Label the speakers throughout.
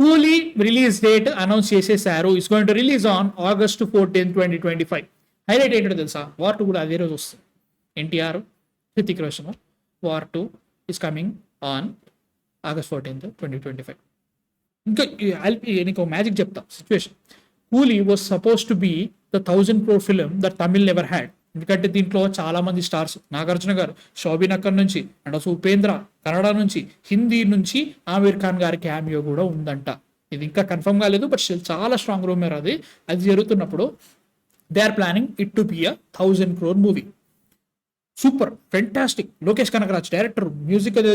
Speaker 1: కూలీ release date announce చేసేసారు. It's going to release on August 14, 2025. Highlight ఏంటో తెలుసా, వార్ 2 కూడా అదే రోజు వస్తుంది. NTR, Hrithik Roshan, war 2 is coming on August 14th, 2025. ఇంకా నీకు మ్యాజిక్ చెప్తా సిచ్యువేషన్. కూలీ was suppose to be the 1,000 crore film that Tamil never had. ఎందుకంటే దీంట్లో చాలా మంది స్టార్స్, నాగార్జున గారు, షోబిన్ అక్కర్ నుంచి, అండ్ ఆల్సో ఉపేంద్ర కన్నడ నుంచి, హిందీ నుంచి ఆమీర్ ఖాన్ గారి క్యామియో కూడా ఉందంట. ఇది ఇంకా కన్ఫర్మ్ కాలేదు, బట్ చాలా స్ట్రాంగ్ రూమర్ అది. అది జరుగుతున్నప్పుడు they are planning it to be 1,000 crore movie. Super fantastic. Lokesh Kanagaraj director, music ఏదో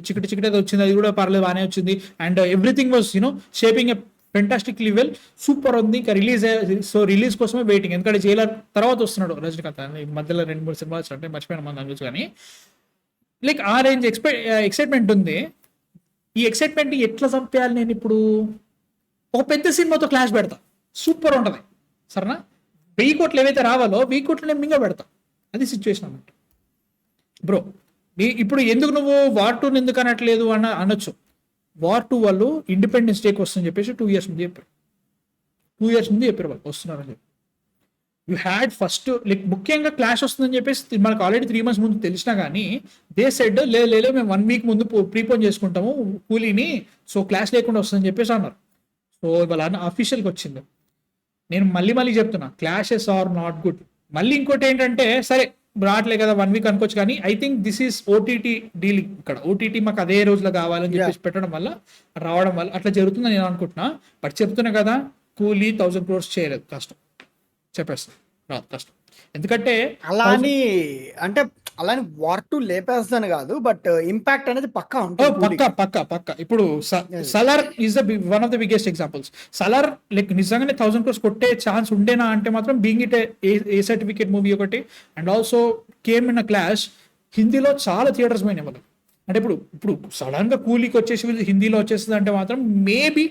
Speaker 1: చికటి చికటి ఏదో వచ్చింది, అది కూడా పర్లేదు, బాగానే వచ్చింది. And everything was shaping a fantastically well. Super ఉంది. ఇంకా రిలీజ్ కోసమే వెయిటింగ్. ఎందుకంటే జైలర్ తర్వాత వస్తున్నాడు రజనీకాంత్. ఈ మధ్యలో 2-3 సినిమాలు అంటే మర్చిపోయిన మన దాని గురించి. కానీ లైక్ ఆ రేంజ్ ఎక్సైట్మెంట్ ఉంది. ఈ ఎక్సైట్మెంట్ ఎట్లా చంపేయాలి, నేను ఇప్పుడు ఒక పెద్ద సినిమాతో క్లాష్ పెడతా, సూపర్ ఉంటుంది సరేనా. 1000 కోట్లు ఏవైతే రావాలో 1000 కోట్లు నేను మింగ పెడతా. అది సిచ్యువేషన్ అన్నమాట బ్రో. ఇప్పుడు ఎందుకు నువ్వు వార్ 2 ఎందుకు అనట్లేదు అనొచ్చు. వార్ 2 వాళ్ళు ఇండిపెండెన్స్ డేకి వస్తుందని చెప్పేసి 2 years ముందు చెప్పారు. 2 years ముందు చెప్పారు వాళ్ళు వస్తున్నారని చెప్పి. యూ హ్యాడ్ ఫస్ట్ లైక్ ముఖ్యంగా క్లాష్ వస్తుందని చెప్పేసి మనకు ఆల్రెడీ 3 months ముందు తెలిసినా కానీ దే సెడ్ లేదు మేము 1 week ముందు ప్రీపోన్ చేసుకుంటాము కూలీని, సో క్లాష్ లేకుండా వస్తుందని చెప్పేసి అన్నారు. సో ఇవాళ అఫీషియల్గా వచ్చింది. నేను మళ్ళీ చెప్తున్నా, క్లాషెస్ ఆర్ నాట్ గుడ్. మళ్ళీ ఇంకోటి ఏంటంటే, సరే రావట్లే కదా 1 week అనుకోవచ్చు, కానీ I think this is OTT dealing. ఇక్కడ ఓటీటీ మాకు అదే రోజులో కావాలని చెప్పేసి పెట్టడం వల్ల, రావడం వల్ల అట్లా జరుగుతుందని నేను అనుకుంటున్నా. బట్ చెప్తున్నా కదా, కూలీ 1,000 crores చేయలేదు, కష్టం చెప్పేస్తాను, రాదు, కష్టం. ఎందుకంటే
Speaker 2: అలాని వార్ 2 లేపేస్తాను కాదు, బట్ ఇంపాక్ట్ అనేది పక్కా ఉంటుంది.
Speaker 1: పక్కా. ఇప్పుడు Salaar is one of the biggest examples. Salaar like నిజంగానే 1,000 crores కొట్టే ఛాన్స్ ఉండేనా అంటే మాత్రం being it A certificate movie ఒకటి, and also came in a clash. హిందీలో చాలా థియేటర్స్ పోయినాయి వాళ్ళు. అంటే ఇప్పుడు సడన్ గా కూలీకి వచ్చేసి హిందీలో వచ్చేస్తుంది అంటే మాత్రం మేబీ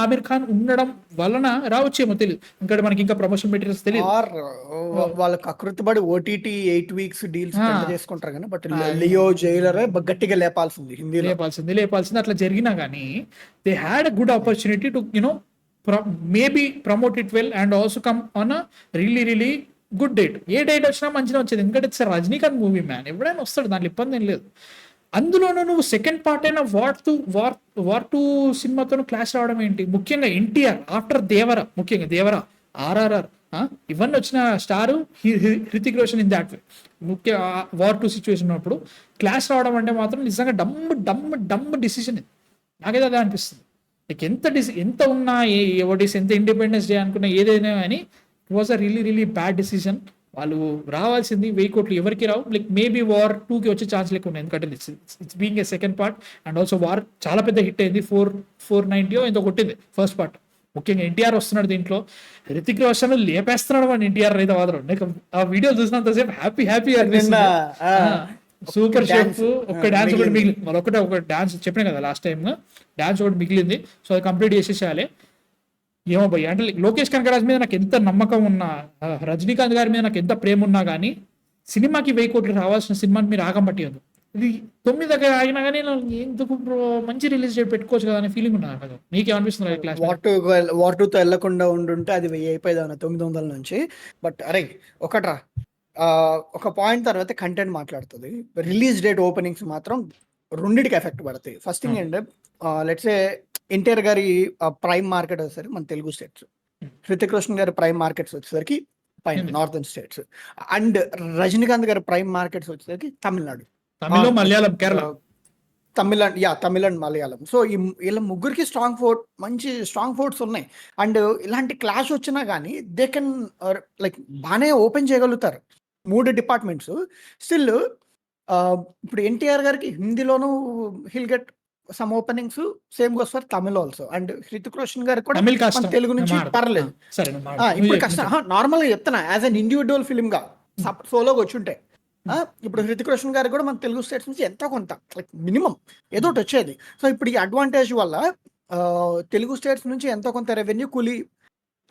Speaker 1: ఆమీర్ ఖాన్ ఉండడం వలన రావచ్చేమో తెలియదు. ఇంకా మనకి ఇంకా ప్రమోషన్ మెటీరియల్స్ తెలియదు.
Speaker 2: వాళ్ళకి అకృతపడి ఓటీటీ 8 weeks డీల్స్ చేసుకుంటారు కానీ, బట్ లియో జైలర్ గట్టిగా లేపాల్సింది, హిందీ
Speaker 1: లేపాల్సింది. అట్లా జరిగినా కానీ they had a good opportunity to maybe promote it well and also come on a really good date. A date వచ్చినా మంచిగా వచ్చేది, ఎందుకంటే ఇట్స్ రజనీకాంత్ మూవీ మ్యాన్, ఎవడైనా వస్తాడు, దాంట్లో ఇబ్బంది ఏం లేదు. అందులోనూ నువ్వు సెకండ్ పార్ట్ అయిన వార్ 2 సినిమాతో క్లాష్ రావడం ఏంటి? ముఖ్యంగా ఎన్టీఆర్ ఆఫ్టర్ ముఖ్యంగా దేవరా, RRR ఇవన్నీ వచ్చిన star Hrithik Roshan in that way. ముఖ్య వార్ 2 సిచ్యువేషన్ ఉన్నప్పుడు క్లాష్ రావడం అంటే మాత్రం నిజంగా డమ్ డిసిషన్. ఇది నాకైతే అదే అనిపిస్తుంది. లైక్ ఎంత ఉన్నా ఎంత ఇండిపెండెన్స్ డే అనుకున్నా ఏదైనా కానీ it was a really bad decision. వాళ్ళు రావాల్సింది 1000 కోట్లు ఎవరికి రావు. లైక్ మేబీ వార్ 2కి వచ్చే ఛాన్స్ లేకుండా ఉన్నాయి, ఎందుకంటే it's being a second part. And also war చాలా పెద్ద హిట్ అయింది, 490 ఎంతో కొట్టింది ఫస్ట్ పార్ట్. ముఖ్యంగా ఎన్టీఆర్ వస్తున్నాడు దీంట్లో, హృతిక్ రోషన్ లేపేస్తున్నాడు మన ఎన్టీఆర్ అయితే మాత్రం. నాకు ఆ వీడియో చూసినంతసేపు హ్యాపీ అనిపిస్తుంది. సూపర్ షెఫ్ ఒక డాన్స్ ఒకటి మిగిలింది, మరొకటి ఒక డాన్స్ చెప్పినా కదా లాస్ట్ టైం, డాన్స్ ఒకటి మిగిలింది. సో అది కంప్లీట్ చేసేసేయాలి. ఏమో భయ్య, అంటే లోకేష్ కనకరాజ్ మీద నాకు ఎంత నమ్మకం ఉన్నా, రజనీకాంత్ గారి మీద నాకు ఎంత ప్రేమ ఉన్నా కానీ, సినిమాకి 1000 కోట్లు రావాల్సిన సినిమాని మీరు ఆగం పట్టియద్దు. ఇది 9 దగ్గర ఆగినా కానీ ఎందుకు మంచి రిలీజ్ డేట్ పెట్టుకోవచ్చు కదా అనే ఫీలింగ్ ఉన్నా నాకు. నీకేమనిపిస్తుంది క్లాస్?
Speaker 2: వార్ 2తో వెళ్లకుండా ఉండుంటే అది 1000 అయిపోయేదాన్ని 900 నుంచి. బట్ అరే ఒకట్రా, ఒక పాయింట్ తర్వాత కంటెంట్ మాట్లాడుతుంది. రిలీజ్ డేట్ ఓపెనింగ్స్ మాత్రం రెండింటికి ఎఫెక్ట్ పడతాయి. ఫస్ట్ థింగ్ ఏంటంటే, లెట్స్ ఏ ఎన్టీఆర్ గారి ప్రైమ్ మార్కెట్ వచ్చేసరికి మన తెలుగు స్టేట్స్, హృతిక్ రోషన్ గారి ప్రైమ్ మార్కెట్స్ వచ్చేసరికి పైన నార్థన్ స్టేట్స్, అండ్ రజనీకాంత్ గారి ప్రైమ్ మార్కెట్స్ వచ్చేసరికి తమిళనాడు,
Speaker 1: మలయాళం, కేరళ,
Speaker 2: తమిళ అండ్ మలయాళం. సో వీళ్ళ ముగ్గురికి మంచి స్ట్రాంగ్ ఫోర్ట్స్ ఉన్నాయి. అండ్ ఇలాంటి క్లాష్ వచ్చినా కానీ దే కెన్ లైక్ బాగానే ఓపెన్ చేయగలుగుతారు 3 డిపార్ట్మెంట్స్. స్టిల్ ఇప్పుడు ఎన్టీఆర్ గారికి హిందీలోనూ he'll get some openings, same goes for Tamil also. And Hrithik Roshan గారికి కూడా తెలుగు నుంచి పర్లేదు. ఇప్పుడు కష్టం, నార్మల్ గా చెప్తున్నా, యాజ్ అన్ ఇండివిజువల్ ఫిల్మ్ గా సోలోగా వచ్చి ఉంటే. ఇప్పుడు హృతిక్ రోషన్ గారికి కూడా మన తెలుగు స్టేట్స్ నుంచి ఎంతో కొంత లైక్ మినిమం ఏదో ఒకటి వచ్చేది. సో ఇప్పుడు ఈ అడ్వాంటేజ్ వల్ల తెలుగు స్టేట్స్ నుంచి ఎంతో కొంత రెవెన్యూ కూలీ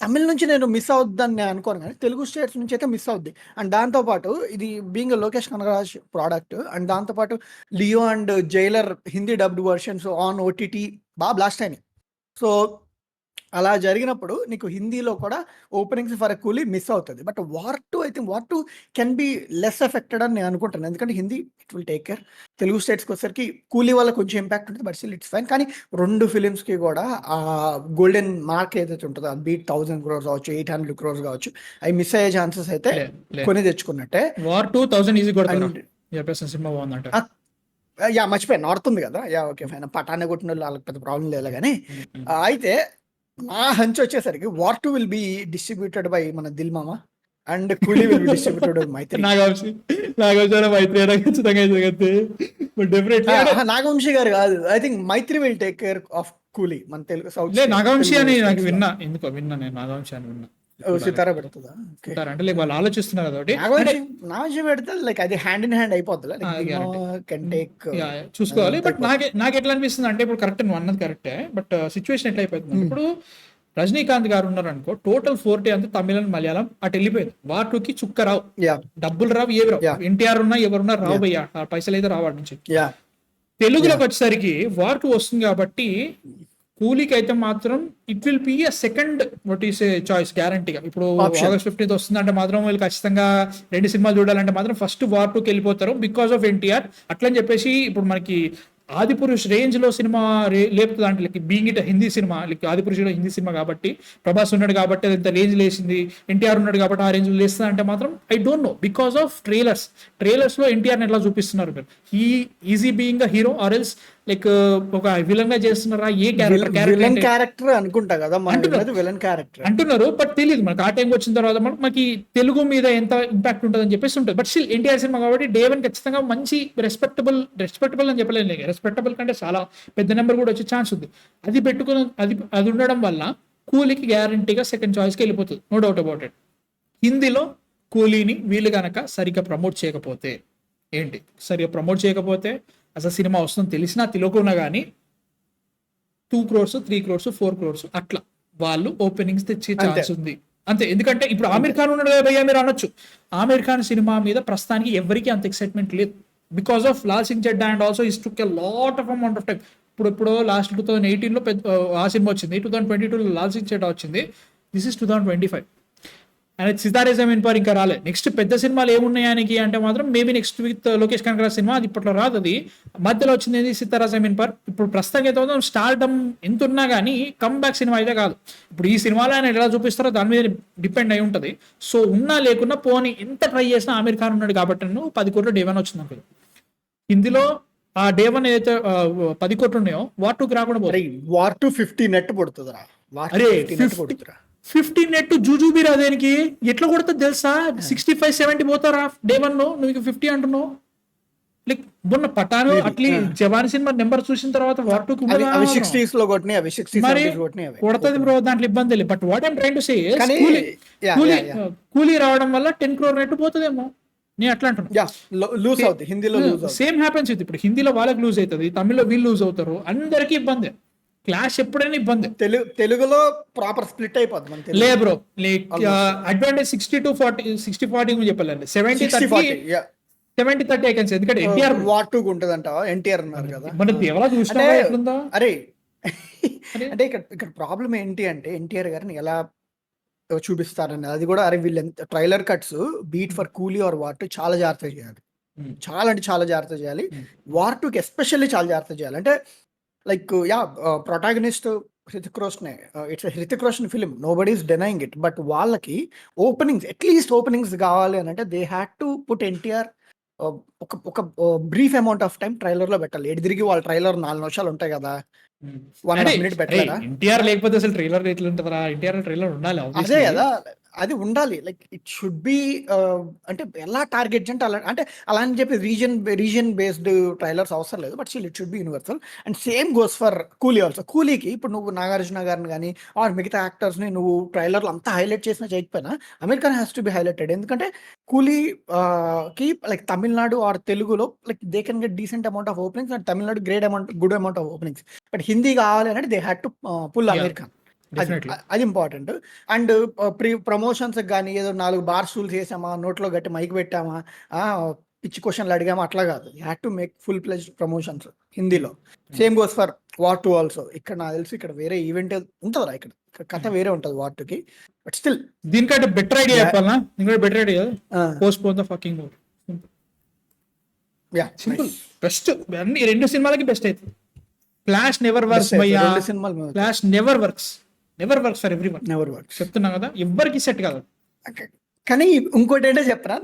Speaker 2: తమిళ్ నుంచి నేను మిస్ అవుద్దని నేను అనుకోను, కానీ తెలుగు స్టేట్స్ నుంచి అయితే మిస్ అవుద్ది. అండ్ దాంతోపాటు ఇది being Lokesh Kanagaraj product, and దాంతోపాటు Leo and Jailer Hindi dubbed versions on OTT బాగా బ్లాస్ట్ అయినాయి. సో అలా జరిగినప్పుడు నీకు హిందీలో కూడా ఓపెనింగ్స్ ఫర్ కూలీ మిస్ అవుతుంది. But War 2 I think War 2 can be less affected అని నేను అనుకుంటాను. ఎందుకంటే Hindi it will take care. Telugu స్టేట్స్కి వచ్చేసరికి కూలీ వల్ల కొంచెం ఇంపాక్ట్ ఉంటుంది, బట్ స్టిల్ ఇట్స్ ఫైన్. కానీ 2 ఫిలిమ్స్కి కూడా ఆ గోల్డెన్ మార్క్ ఏదైతే ఉంటుందో అది బీట్ 1000 crores కావచ్చు, 800 crores కావచ్చు, అవి మిస్ అయ్యే ఛాన్సెస్ అయితే కొని తెచ్చుకున్నట్టే.
Speaker 1: వార్ 2000 ఈజీ కొడతారు.
Speaker 2: అండ్
Speaker 1: చెప్పేసి సినిమా బాగుందంట.
Speaker 2: యా మర్చిపోయాను, నార్త్ ఉంది కదా. యా ఓకే ఫైన్, పటాన్ని కొట్టిన వాళ్ళు వాళ్ళకి పెద్ద ప్రాబ్లం లేదు. కానీ అయితే నా హంచ్ వచ్చేసరికి War 2 will be distributed by మన దిల్ మామ and Coolie will be distributed by Mythri.
Speaker 1: Nagavamshi Mythri ఖచ్చితంగా
Speaker 2: నాగవంశీ గారు కాదు, I think Mythri will take care of Coolie. మన తెలుగు సౌత్
Speaker 1: నాగవంశీ అని నాకు విన్నా, ఎందుకో విన్నా నేను నాగవంశీ అని విన్నా.
Speaker 2: సితారా పెడుతుందా
Speaker 1: అంటే లైక్ వాళ్ళు ఆలోచిస్తున్నారు కాబట్టి
Speaker 2: నాగవంశీ పెడితే లైక్ అది హ్యాండ్ ఇన్ హ్యాండ్ అయిపోతుంది. కెన్ టేక్
Speaker 1: చూసుకోవాలి. బట్ నాకు ఎట్లా అనిపిస్తుంది అంటే ఇప్పుడు కరెక్ట్ నువ్వు అన్నది కరెక్టే, బట్ సిచ్యువేషన్ ఎట్లా అయిపోతుంది ఇప్పుడు రజనీకాంత్ గారు ఉన్నారు అనుకో, టోటల్ 40 అంతా తమిళం మలయాళం అటు వెళ్ళిపోయింది. వార్ 2 కి చుక్క రావు, డబ్బులు రావు, ఏవి రావు. ఎన్టీఆర్ ఉన్నా ఎవరున్నా రావు భయ్యా, ఆ పైసలు అయితే రావాడి నుంచి. తెలుగులోకి వచ్చేసరికి వార్ 2 వస్తుంది కాబట్టి కూలీకి అయితే మాత్రం it will be a second what is a choice గ్యారంటీగా. ఇప్పుడు ఆగస్ట్ 15th వస్తుందంటే మాత్రం వీళ్ళు ఖచ్చితంగా 2 సినిమాలు చూడాలంటే మాత్రం ఫస్ట్ వార్ 2కి వెళ్ళిపోతారు బికాస్ ఆఫ్ ఎన్టీఆర్. అట్లని చెప్పేసి ఇప్పుడు మనకి ఆదిపురుష్ రేంజ్ లో సినిమా లేపుతుంది అంటే like being it Hindi cinema, like Adipurush Hindi cinema కాబట్టి ప్రభాస్ ఉన్నాడు కాబట్టి అది ఇంత రేంజ్ లేసింది, ఎన్టీఆర్ ఉన్నాడు కాబట్టి ఆ రేంజ్ లో లేస్తుంది అంటే మాత్రం I don't know because of trailers లో ఎన్టీఆర్ ఎట్లా చూపిస్తున్నారు మీరు. He easy being a hero or else like ఒక విలన్ గా చేస్తున్నారా, ఏ
Speaker 2: క్యారెక్టర్ అనుకుంటా కదా విలన్ క్యారెక్టర్ అంటున్నారు.
Speaker 1: బట్ తెలియదు మనకి ఆ టైంకి వచ్చిన తర్వాత మనకి తెలుగు మీద ఎంత ఇంపాక్ట్ ఉంటుంది అని చెప్పేసి ఉంటుంది. బట్ స్టిల్ ఎన్టీఆర్ సినిమా కాబట్టి డే 1 ఖచ్చితంగా మంచి రెస్పెక్టబుల్ అని చెప్పలేదు, రెస్పెక్టబుల్ కంటే చాలా పెద్ద నెంబర్ కూడా వచ్చే ఛాన్స్ ఉంది. అది పెట్టుకుని అది ఉండడం వల్ల కూలీకి గ్యారంటీగా సెకండ్ చాయిస్కి వెళ్ళిపోతుంది, నో డౌట్ అబౌట్ ఇట్. హిందీలో కూలీని వీళ్ళు కనుక సరిగ్గా ప్రమోట్ చేయకపోతే అసలు సినిమా వస్తుందని తెలిసినా తెలియకున్నా కానీ 2 crores 3 crores 4 crores అట్లా వాళ్ళు ఓపెనింగ్స్ తెచ్చే ఛాన్స్ ఉంది అంతే. ఎందుకంటే ఇప్పుడు ఆమిర్ ఖాన్ ఉన్నాడు కదా భయ్యా, మీరు అనొచ్చు ఆమిర్ ఖాన్ సినిమా మీద ప్రస్తుతానికి ఎవరికి అంత ఎక్సైట్మెంట్ లేదు because of Laal Singh Chaddha and also is took a lot of amount of time. ఇప్పుడు లాస్ట్ 2018లో ఆ సినిమా వచ్చింది, 2022లో లాల్ సింగ్ చెడ్డా వచ్చింది, this is 2025 and Sitaare Zameen Par ఇంకా రాలేదు. నెక్స్ట్ పెద్ద సినిమాలు ఏమున్నాయానికి అంటే మాత్రం maybe next week Lokesh Kanagaraj సినిమా, అది ఇప్పట్లో రాదు, అది మధ్యలో వచ్చింది సితారా జమీన్ పర్. ఇప్పుడు ప్రస్తుతం అయితే స్టార్డమ్ ఎంత ఉన్నా కానీ కమ్ బ్యాక్ సినిమా అయితే కాదు. ఇప్పుడు ఈ సినిమాలో ఆయన ఎలా చూపిస్తారో దాని మీద డిపెండ్ అయి ఉంటుంది. సో ఉన్నా లేకున్నా పోనీ ఎంత ట్రై చేసినా ఆమిర్ ఖాన్ ఉన్నాడు కాబట్టి 10 కోట్లు డే 1 వచ్చింది అనుకో. హిందీలో ఆ డే 1 ఏదైతే 10 కోట్లు ఉన్నాయో వార్ 2కి రాకుండా పోతాయి.
Speaker 2: వార్ 2 50 నెట్ పడుతుందిరా.
Speaker 1: అరే 50 నెట్ జూజూబీరా, దేనికి ఎట్లా కొడుతుంది తెలుసా? 65-70 పోతారా డే 1 నువ్వు 50 అంటున్నావు. లైక్ మొన్న పఠాన్ అట్లీ జవాన్ సినిమా నెంబర్ చూసిన తర్వాత వార్ 2 కొడుతుంది బ్రో, దాంట్లో ఇబ్బంది లేదు. But what I'm train to say కూలీ రావడం వల్ల 10 crore నెట్ పోతుందేమో, నేను అట్లా అంటున్నాను. సేమ్ హ్యాపెన్స్ విత్ ఇప్పుడు హిందీలో వాళ్ళకి లూజ్ అవుతుంది, తమిళ్లో వీళ్ళు లూజ్ అవుతారు, అందరికీ ఇబ్బంది. క్లాష్ ఎప్పుడైనా ఇబ్బంది.
Speaker 2: తెలుగులో ప్రాపర్ స్ప్లిట్ అయిపోతుంది
Speaker 1: లే బ్రో. లైక్ అడ్వాంటేజ్ 60-40 చెప్పాలండి, 70-30 ఐకన్స్. ఎందుకంటే ఎన్టీఆర్
Speaker 2: వార్ 2 ఉంటదంట, ఎన్టీఆర్ ఉన్నారు కదా
Speaker 1: మన దేవలా చూసినా ఎట్లుందా.
Speaker 2: అరే అంటే ఇక్కడ ప్రాబ్లం ఏంటి అంటే ఎన్టీఆర్ గారిని ఎలా చూపిస్తారని అది కూడా. అరే వీళ్ళు ట్రైలర్ కట్స్ బీట్ ఫర్ కూలీ ఆర్ వార్ 2 చాలా జాగ్రత్త చేయాలి, చాలా అంటే చాలా జాగ్రత్త చేయాలి. వార్ 2కి ఎస్పెషల్లీ చాలా జాగ్రత్త చేయాలి. అంటే like protagonist Hrithik Roshan, it's Hrithik Roshan film, nobody is denying it. But వాళ్ళకి ఓపెనింగ్స్ అట్లీస్ట్ ఓపెనింగ్స్ కావాలి అని అంటే they had to put NTR ఒక brief amount of time trailer లో పెట్టాలి. ఎటు తిరిగి వాళ్ళ ట్రైలర్ 4 నిమిషాలు ఉంటాయి కదా, 1.5 minute పెట్టారా?
Speaker 1: ఎన్టీఆర్ లేకపోతే అసలు ట్రైలర్ ఎట్లా ఉంటుందా? ఎన్టీఆర్ ట్రైలర్ ఉండాలి,
Speaker 2: అదే కదా, అది ఉండాలి. లైక్ ఇట్ షుడ్ బి అంటే ఎలా టార్గెట్ అంటే అలా అంటే అలా అని చెప్పి రీజియన్ బేస్డ్ ట్రైలర్స్ అవసరం లేదు, but still it should be universal. And same goes for కూలీ ఆల్సో. కూలీకి ఇప్పుడు నువ్వు నాగార్జున గారిని కానీ ఆర్ మిగతా యాక్టర్స్ని నువ్వు ట్రైలర్లో అంతా హైలైట్ చేసినా చేయకపోయినా Aamir Khan has to be highlighted. ఎందుకంటే కూలీ కి లైక్ తమిళనాడు ఆర్ తెలుగులో like they can get decent amount of openings and Tamil Nadu good amount of openings. But Hindi కావాలి అంటే they had to pull Aamir Khan, అది ఇంపార్టెంట్. అండ్ ప్రమోషన్స్ కానీ ఏదో 4 బార్ స్టూల్స్ వేసామా, నోట్లో గట్టి మైక్ పెట్టామా, పిచ్చి క్వశ్చన్లు అడిగాము అట్లా కాదు. You had to make full pledged promotions హిందీలో. Same goes for War 2 also. ఇక్కడ నాకు తెలిసి ఇక్కడ వేరే ఈవెంట్ ఉంటుందిరా, ఇక్కడ కథ వేరే ఉంటుంది వార్ 2కి. బట్ స్టిల్
Speaker 1: దీనికంటే బెటర్ ఐడియా చెప్పాలనా? దీనికంటే better idea post phone the fucking war.
Speaker 2: Yeah
Speaker 1: simple, best. అన్ని 2 సినిమాలకి బెస్ట్ అవుతుంది. క్లాష్ నెవర్ వర్క్స్ భయ్యా,
Speaker 2: సినిమాలు
Speaker 1: clash never works for everyone.
Speaker 2: Never works
Speaker 1: చెప్తున్నా కదా, ఎవ్వరికి సెట్ కాదు.
Speaker 2: కానీ ఇంకోటి ఏంటో చెప్పరా,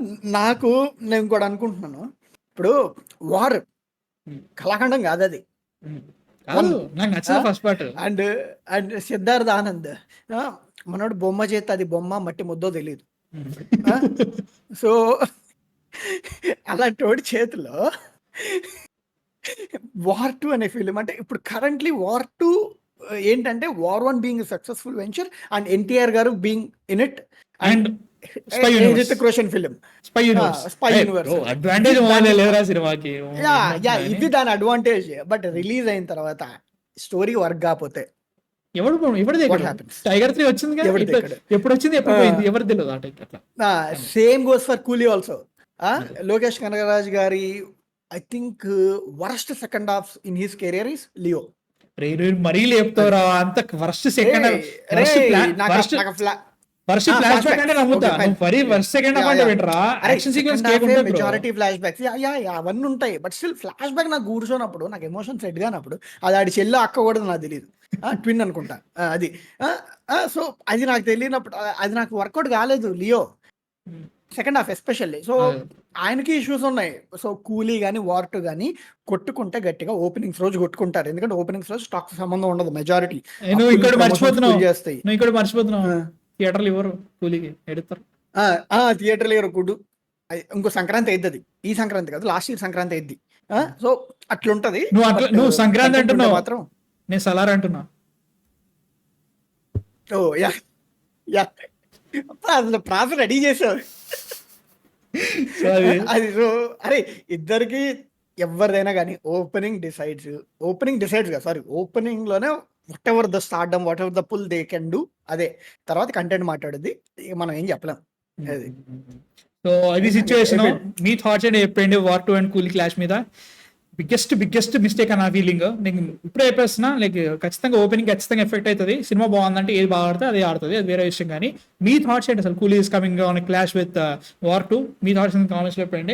Speaker 2: నేను ఇంకోటి అనుకుంటున్నాను. ఇప్పుడు వార్ కళాఖండం కాదు అది.
Speaker 1: కాదు, నాకు నచ్చింది first part.
Speaker 2: And and Siddharth Anand మనోడు బొమ్మ చేస్తే అది బొమ్మ మట్టి ముద్దో తెలియదు. సో అలాంటి చేతిలో వార్ 2 అనే ఫిలిం, అంటే ఇప్పుడు కరెంట్లీ వార్ 2 ఏంటంటే War 1 being successful venture and NTR గారు being in it
Speaker 1: and
Speaker 2: Hrithik Roshan film
Speaker 1: spy universe advantage లేదురా సినిమాకి.
Speaker 2: ఇది దాని అడ్వాంటేజ్. బట్ రిలీజ్ అయిన తర్వాత స్టోరీ వర్క్ కాకపోతే
Speaker 1: టైగర్ 3 వచ్చింది కదా, ఎప్పుడు వచ్చింది ఎప్పుడు పోయింది ఎవరు తెలియదు. అట్లా
Speaker 2: సేమ్ గోస్ ఫర్ కూలీ ఆల్సో. లోకేష్ కనగరాజ్ గారి I think worst second half in his career is Leo.
Speaker 1: మరీ లేపుతావురా అంత worst second
Speaker 2: majority flash backs అవన్నీ ఉంటాయి. బట్ స్టిల్ ఫ్లాష్ బ్యాక్ నాకు కూర్చోనప్పుడు, నాకు ఎమోషన్ సెట్ కానప్పుడు, అది ఆడి చెల్లి అక్క కూడా నాకు తెలియదు, ట్విన్ అనుకుంటా అది. సో అది నాకు తెలియనప్పుడు అది నాకు వర్కౌట్ కాలేదు Leo second half especially. So ఆయనకి ఇష్యూస్ ఉన్నాయి. సో కూలీ కానీ వార్ 2 కానీ కొట్టుకుంటే గట్టిగా ఓపెనింగ్స్ రోజు కొట్టుకుంటారు, ఎందుకంటే ఓపెనింగ్స్ రోజు స్టాక్ సంబంధం ఉండదు మెజారిటీ.
Speaker 1: చేస్తాయి థియేటర్లు ఎవరు కూలీకి ఎడతారు,
Speaker 2: థియేటర్లు ఎవరు గుడ్డు. ఇంకో సంక్రాంతి అవుతుంది, ఈ సంక్రాంతి కాదు లాస్ట్ ఇయర్ సంక్రాంతి అయింది. సో అట్లుంటది.
Speaker 1: నువ్వు సంక్రాంతి అంటున్నావు మాత్రం, నేను సలార్ అంటున్నా.
Speaker 2: ఓ యా యా ప్రాసెస్ రెడీ చేసావు అది. సో అరే ఇద్దరికి ఎవరిదైనా కానీ ఓపెనింగ్ డిసైడ్స్ కదా, సారీ ఓపెనింగ్ లోనే whatever the stardom, whatever the pull they can do, అదే తర్వాత కంటెంట్ మాట్లాడుద్ది, మనం ఏం చెప్పలేం. అది
Speaker 1: సో ఇది సిచ్యువేషన్. మీ థాట్స్ ఏంటి చెప్పండి వార్ 2 అండ్ కూలీ క్లాష్ మీద. బిగ్గెస్ట్ మిస్టేక్ అని నా ఫీలింగ్. నేను ఇప్పుడే చెప్పేస్తున్నా, లైక్ ఖచ్చితంగా ఓపెనింగ్ ఖచ్చితంగా ఎఫెక్ట్ అవుతుంది. సినిమా బాగుందంటే ఏది బాగా ఆడుతుంది అదే ఆడుతుంది, అది వేరే విషయం. కానీ మీ థాట్స్ ఏంటి అసలు కూలీ is coming on clash with war 2? Me thoughts comments లో చెప్పండి.